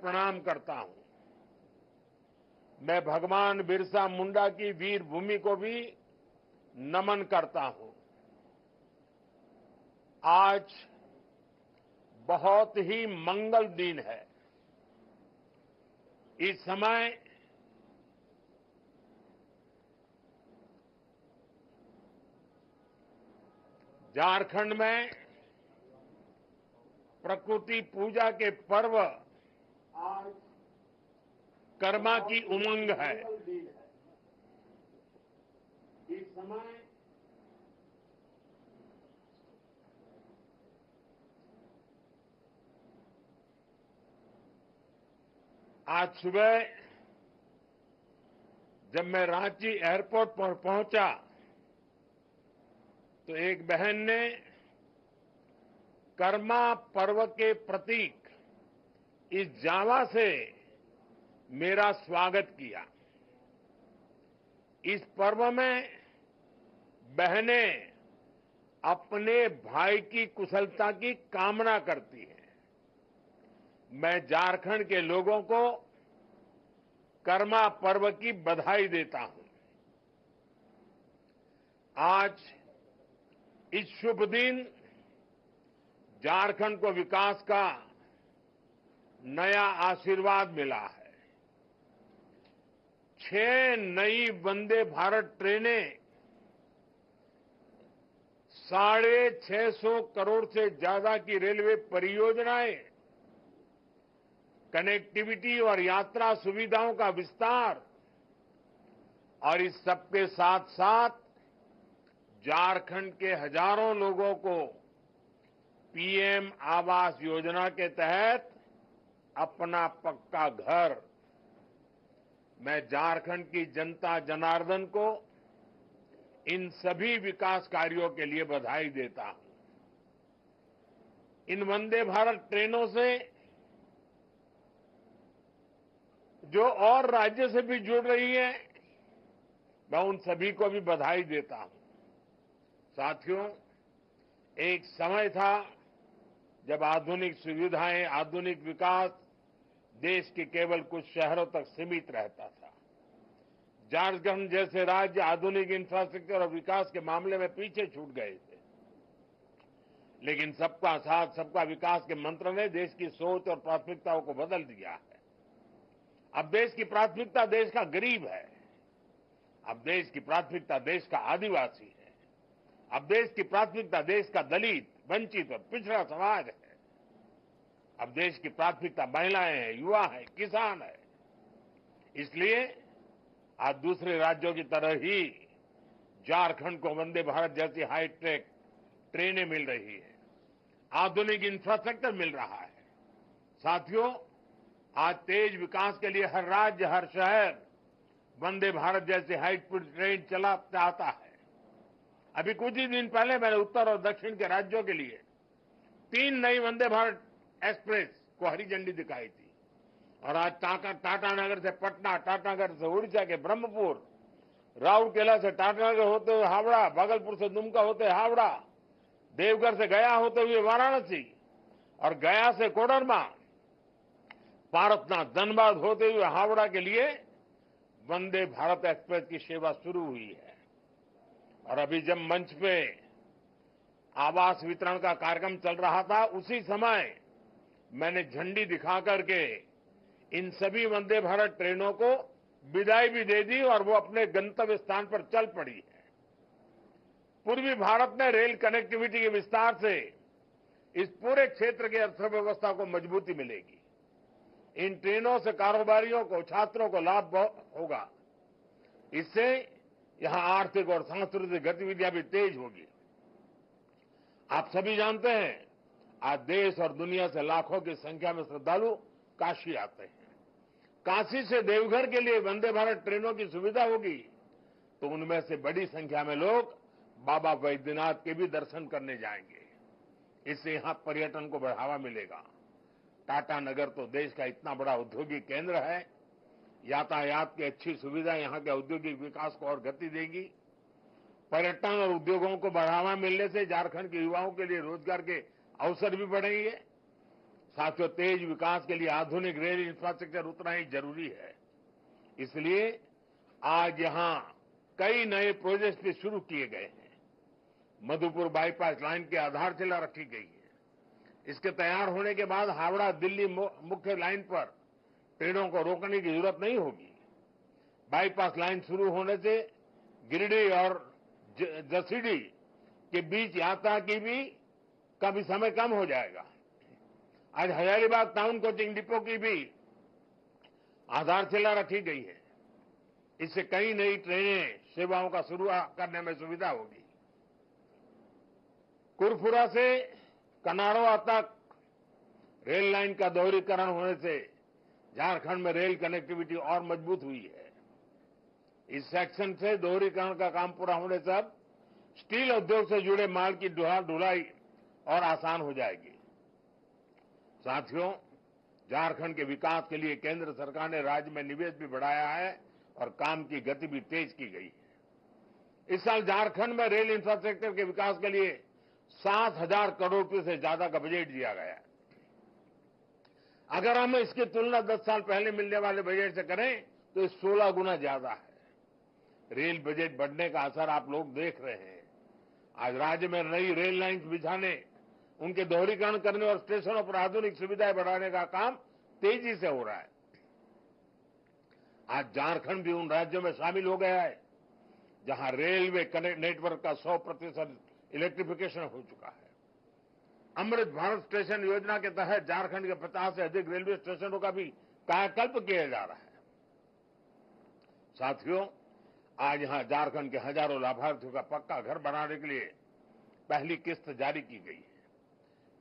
प्रणाम करता हूं। मैं भगवान बिरसा मुंडा की वीर भूमि को भी नमन करता हूं। आज बहुत ही मंगल दिन है। इस समय झारखंड में प्रकृति पूजा के पर्व आज कर्मा की उमंग है। इस समय आज सुबह जब मैं रांची एयरपोर्ट पर पहुंचा तो एक बहन ने कर्मा पर्व के प्रतीक इस जावा से मेरा स्वागत किया। इस पर्व में बहनें अपने भाई की कुशलता की कामना करती हैं। मैं झारखंड के लोगों को कर्मा पर्व की बधाई देता हूं। आज इस शुभ दिन झारखंड को विकास का नया आशीर्वाद मिला है। 6 नई वंदे भारत ट्रेनें 650 करोड़ से ज्यादा की रेलवे परियोजनाएं, कनेक्टिविटी और यात्रा सुविधाओं का विस्तार और इस सबके साथ साथ झारखंड के हजारों लोगों को पीएम आवास योजना के तहत अपना पक्का घर। मैं झारखंड की जनता जनार्दन को इन सभी विकास कार्यों के लिए बधाई देता हूं। इन वंदे भारत ट्रेनों से जो और राज्य से भी जुड़ रही है, मैं उन सभी को भी बधाई देता हूं। साथियों, एक समय था जब आधुनिक सुविधाएं, आधुनिक विकास देश के केवल कुछ शहरों तक सीमित रहता था। झारखंड जैसे राज्य आधुनिक इंफ्रास्ट्रक्चर और विकास के मामले में पीछे छूट गए थे। लेकिन सबका साथ, सबका विकास के मंत्र ने देश की सोच और प्राथमिकताओं को बदल दिया है। अब देश की प्राथमिकता देश का गरीब है। अब देश की प्राथमिकता देश का आदिवासी है। अब देश की प्राथमिकता देश का दलित, वंचित और पिछड़ा समाज है। अब देश की प्राथमिकता महिलाएं हैं, युवा है, किसान है। इसलिए आज दूसरे राज्यों की तरह ही झारखंड को वंदे भारत जैसी हाईटेक ट्रेनें मिल रही है, आधुनिक इंफ्रास्ट्रक्चर मिल रहा है। साथियों, आज तेज विकास के लिए हर राज्य, हर शहर वंदे भारत जैसे हाई स्पीड ट्रेन चला चाहता है। अभी कुछ ही दिन पहले मैंने उत्तर और दक्षिण के राज्यों के लिए 3 नई वंदे भारत एक्सप्रेस को हरी झंडी दिखाई थी। और आज टाटानगर से पटना, टाटानगर से उड़ीसा के ब्रह्मपुर, राउरकेला से टाटानगर होते हुए हावड़ा, भागलपुर से दुमका होते हावड़ा, देवघर से गया होते हुए वाराणसी और गया से कोडरमा, पारसनाथ, धनबाद होते हुए हावड़ा के लिए वंदे भारत एक्सप्रेस की सेवा शुरू हुई है। और अभी जब मंच पे आवास वितरण का कार्यक्रम चल रहा था, उसी समय मैंने झंडी दिखा करके इन सभी वंदे भारत ट्रेनों को विदाई भी दे दी और वो अपने गंतव्य स्थान पर चल पड़ी है। पूर्वी भारत में रेल कनेक्टिविटी के विस्तार से इस पूरे क्षेत्र की अर्थव्यवस्था को मजबूती मिलेगी। इन ट्रेनों से कारोबारियों को, छात्रों को लाभ होगा। इससे यहां आर्थिक और सांस्कृतिक गतिविधियां भी तेज होगी। आप सभी जानते हैं, आज देश और दुनिया से लाखों की संख्या में श्रद्धालु काशी आते हैं। काशी से देवघर के लिए वंदे भारत ट्रेनों की सुविधा होगी तो उनमें से बड़ी संख्या में लोग बाबा वैद्यनाथ के भी दर्शन करने जाएंगे। इससे यहां पर्यटन को बढ़ावा मिलेगा। टाटानगर तो देश का इतना बड़ा औद्योगिक केंद्र है। यातायात की अच्छी सुविधा यहां के औद्योगिक विकास को और गति देगी। पर्यटन और उद्योगों को बढ़ावा मिलने से झारखंड के युवाओं के लिए रोजगार के अवसर भी बढ़ेंगे। साथियों, तेज विकास के लिए आधुनिक रेल इंफ्रास्ट्रक्चर उतना ही जरूरी है। इसलिए आज यहां कई नए प्रोजेक्ट भी शुरू किए गए हैं। मधुपुर बाईपास लाइन की आधारशिला रखी गई है। इसके तैयार होने के बाद हावड़ा दिल्ली मुख्य लाइन पर ट्रेनों को रोकने की जरूरत नहीं होगी। बाईपास लाइन शुरू होने से गिरिडीह और जसीडीह के बीच यात्रा की भी काफी समय कम हो जाएगा। आज हजारीबाग टाउन कोचिंग डिपो की भी आधारशिला रखी गई है। इससे कई नई ट्रेनें सेवाओं का शुरू करने में सुविधा होगी। कुरफुरा से कनाड़वा तक रेल लाइन का दोहरीकरण होने से झारखंड में रेल कनेक्टिविटी और मजबूत हुई है। इस सेक्शन से दोहरीकरण का काम पूरा होने से अब स्टील उद्योग से जुड़े माल की ढुलाई और आसान हो जाएगी। साथियों, झारखंड के विकास के लिए केंद्र सरकार ने राज्य में निवेश भी बढ़ाया है और काम की गति भी तेज की गई है। इस साल झारखंड में रेल इंफ्रास्ट्रक्चर के विकास के लिए 7,000 करोड़ रुपए से ज्यादा का बजट दिया गया है। अगर हम इसकी तुलना 10 साल पहले मिलने वाले बजट से करें तो ये 16 गुना ज्यादा है। रेल बजट बढ़ने का असर आप लोग देख रहे हैं। आज राज्य में नई रेल लाइन बिछाने, उनके दोहरीकरण करने और स्टेशनों पर आधुनिक सुविधाएं बढ़ाने का काम तेजी से हो रहा है। आज झारखंड भी उन राज्यों में शामिल हो गया है जहां रेलवे नेटवर्क का 100% इलेक्ट्रिफिकेशन हो चुका है। अमृत भारत स्टेशन योजना के तहत झारखंड के 50 से अधिक रेलवे स्टेशनों का भी कायाकल्प किया जा रहा है। साथियों, आज यहां झारखंड के हजारों लाभार्थियों का पक्का घर बनाने के लिए पहली किस्त जारी की गई है।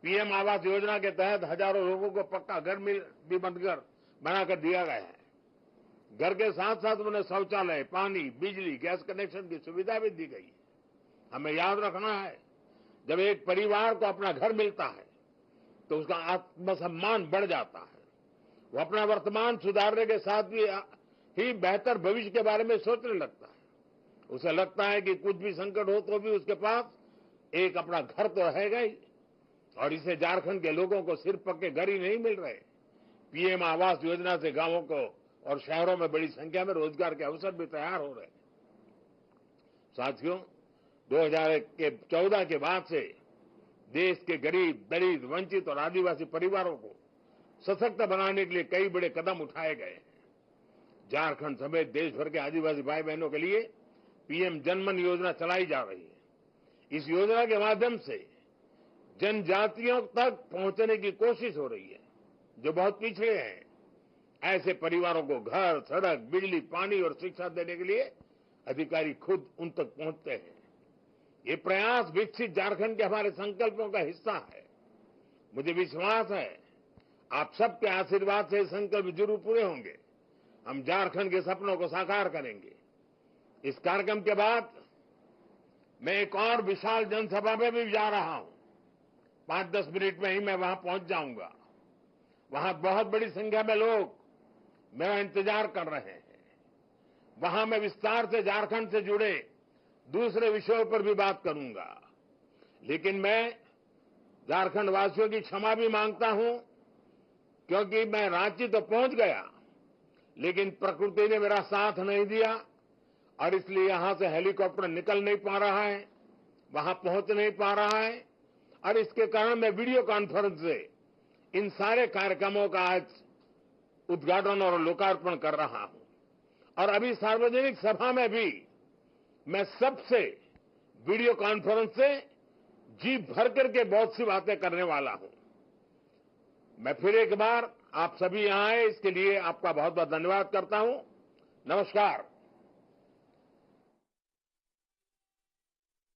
पीएम आवास योजना के तहत हजारों लोगों को पक्का घर भी बनाकर दिया गया है। घर के साथ साथ उन्हें शौचालय, पानी, बिजली, गैस कनेक्शन की सुविधा भी दी गई है। हमें याद रखना है, जब एक परिवार को अपना घर मिलता है तो उसका आत्मसम्मान बढ़ जाता है। वो अपना वर्तमान सुधारने के साथ ही बेहतर भविष्य के बारे में सोचने लगता है। उसे लगता है कि कुछ भी संकट हो तो भी उसके पास एक अपना घर तो रहेगा ही। और इसे झारखंड के लोगों को सिर्फ पक्के घर ही नहीं मिल रहे, पीएम आवास योजना से गांवों को और शहरों में बड़ी संख्या में रोजगार के अवसर भी तैयार हो रहे हैं। साथियों, 2014 के बाद से देश के गरीब, दलित, वंचित और आदिवासी परिवारों को सशक्त बनाने के लिए कई बड़े कदम उठाए गए हैं। झारखंड समेत देश भर के आदिवासी भाई बहनों के लिए पीएम जनमन योजना चलाई जा रही है। इस योजना के माध्यम से जनजातियों तक पहुंचने की कोशिश हो रही है जो बहुत पिछड़े हैं। ऐसे परिवारों को घर, सड़क, बिजली, पानी और शिक्षा देने के लिए अधिकारी खुद उन तक पहुंचते हैं। ये प्रयास विकसित झारखंड के हमारे संकल्पों का हिस्सा है। मुझे विश्वास है आप सबके आशीर्वाद से संकल्प जरूर पूरे होंगे। हम झारखंड के सपनों को साकार करेंगे। इस कार्यक्रम के बाद मैं एक और विशाल जनसभा में भी जा रहा हूं। 5-10 मिनट में ही मैं वहां पहुंच जाऊंगा। वहां बहुत बड़ी संख्या में लोग मेरा इंतजार कर रहे हैं। वहां मैं विस्तार से झारखंड से जुड़े दूसरे विषयों पर भी बात करूंगा। लेकिन मैं झारखंड वासियों की क्षमा भी मांगता हूं, क्योंकि मैं रांची तो पहुंच गया, लेकिन प्रकृति ने मेरा साथ नहीं दिया और इसलिए यहां से हेलीकॉप्टर निकल नहीं पा रहा है, वहां पहुंच नहीं पा रहा है। और इसके कारण मैं वीडियो कॉन्फ्रेंस से इन सारे कार्यक्रमों का आज उद्घाटन और लोकार्पण कर रहा हूं। और अभी सार्वजनिक सभा में भी मैं सबसे वीडियो कॉन्फ्रेंस से जी भर करके बहुत सी बातें करने वाला हूं। मैं फिर एक बार आप सभी यहां आए, इसके लिए आपका बहुत बहुत धन्यवाद करता हूं। नमस्कार।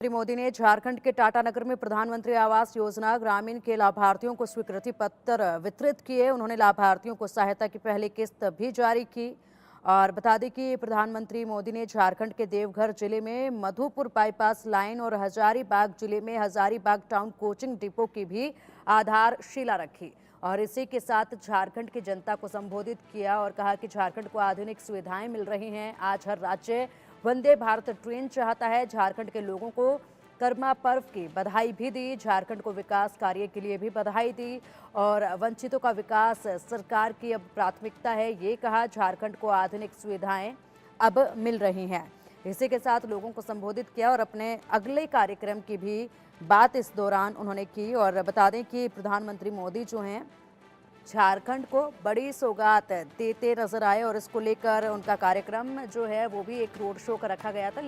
श्री मोदी ने झारखंड के टाटानगर में प्रधानमंत्री आवास योजना ग्रामीण के लाभार्थियों को स्वीकृति पत्र वितरित किए। उन्होंने लाभार्थियों को सहायता की पहली किस्त भी जारी की। और बता दें कि प्रधानमंत्री मोदी ने झारखंड के देवघर जिले में मधुपुर बाईपास लाइन और हजारीबाग जिले में हजारीबाग टाउन कोचिंग डिपो की भी आधारशिला रखी और इसी के साथ झारखंड की जनता को संबोधित किया और कहा कि झारखंड को आधुनिक सुविधाएं मिल रही हैं। आज हर राज्य वंदे भारत ट्रेन चाहता है। झारखंड के लोगों को कर्मा पर्व की बधाई भी दी। झारखंड को विकास कार्य के लिए भी बधाई दी और वंचितों का विकास सरकार की अब प्राथमिकता है, ये कहा। झारखंड को आधुनिक सुविधाएं अब मिल रही हैं। इसी के साथ लोगों को संबोधित किया और अपने अगले कार्यक्रम की भी बात इस दौरान उन्होंने की। और बता दें कि प्रधानमंत्री मोदी जो हैं झारखंड को बड़ी सौगात देते नजर आए और इसको लेकर उनका कार्यक्रम जो है वो भी एक रोड शो का रखा गया था।